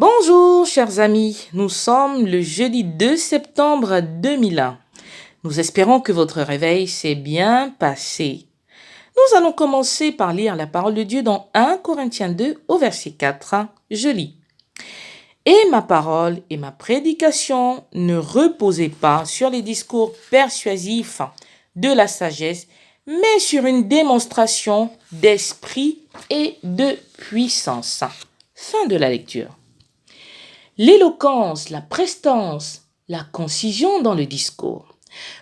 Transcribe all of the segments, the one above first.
Bonjour chers amis, nous sommes le jeudi 2 septembre 2001. Nous espérons que votre réveil s'est bien passé. Nous allons commencer par lire la parole de Dieu dans 1 Corinthiens 2 au verset 4. Je lis. Et ma parole et ma prédication ne reposaient pas sur les discours persuasifs de la sagesse, mais sur une démonstration d'esprit et de puissance. Fin de la lecture. L'éloquence, la prestance, la concision dans le discours.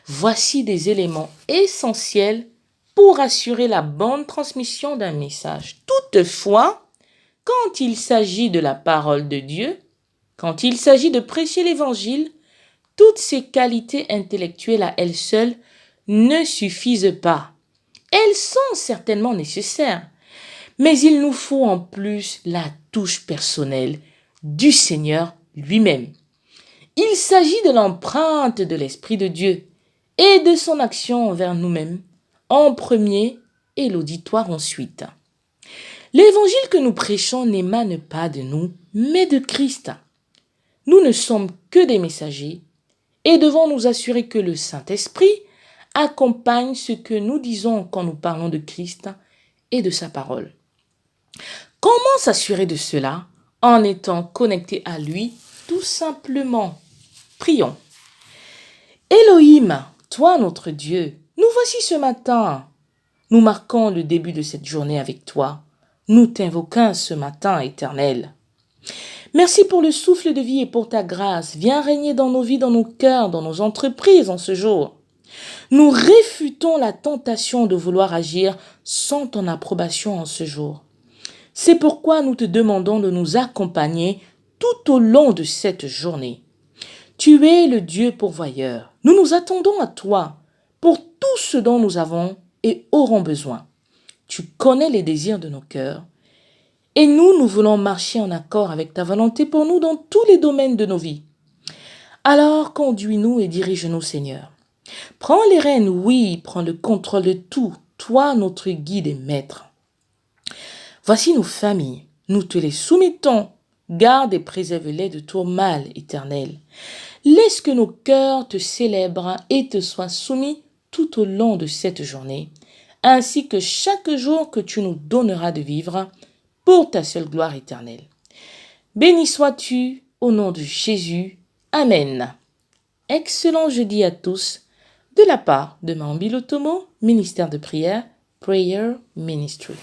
Voici des éléments essentiels pour assurer la bonne transmission d'un message. Toutefois, quand il s'agit de la parole de Dieu, quand il s'agit de prêcher l'Évangile, toutes ces qualités intellectuelles à elles seules ne suffisent pas. Elles sont certainement nécessaires, mais il nous faut en plus la touche personnelle du Seigneur lui-même. Il s'agit de l'empreinte de l'Esprit de Dieu et de son action envers nous-mêmes en premier et l'auditoire ensuite. L'évangile que nous prêchons n'émane pas de nous, mais de Christ. Nous ne sommes que des messagers et devons nous assurer que le Saint-Esprit accompagne ce que nous disons quand nous parlons de Christ et de sa parole. Comment s'assurer de cela? En étant connecté à lui, tout simplement. Prions. Elohim, toi notre Dieu, nous voici ce matin. Nous marquons le début de cette journée avec toi. Nous t'invoquons ce matin, Éternel. Merci pour le souffle de vie et pour ta grâce. Viens régner dans nos vies, dans nos cœurs, dans nos entreprises en ce jour. Nous réfutons la tentation de vouloir agir sans ton approbation en ce jour. C'est pourquoi nous te demandons de nous accompagner tout au long de cette journée. Tu es le Dieu pourvoyeur. Nous nous attendons à toi pour tout ce dont nous avons et aurons besoin. Tu connais les désirs de nos cœurs. Et nous voulons marcher en accord avec ta volonté pour nous dans tous les domaines de nos vies. Alors conduis-nous et dirige-nous, Seigneur. Prends les rênes, oui, prends le contrôle de tout, toi notre guide et maître. Voici nos familles, nous te les soumettons. Garde et préserve-les de tout mal, Éternel. Laisse que nos cœurs te célèbrent et te soient soumis tout au long de cette journée, ainsi que chaque jour que tu nous donneras de vivre pour ta seule gloire éternelle. Béni sois-tu au nom de Jésus. Amen. Excellent jeudi à tous de la part de Mambi Lotomo, ministère de prière, Prayer Ministry.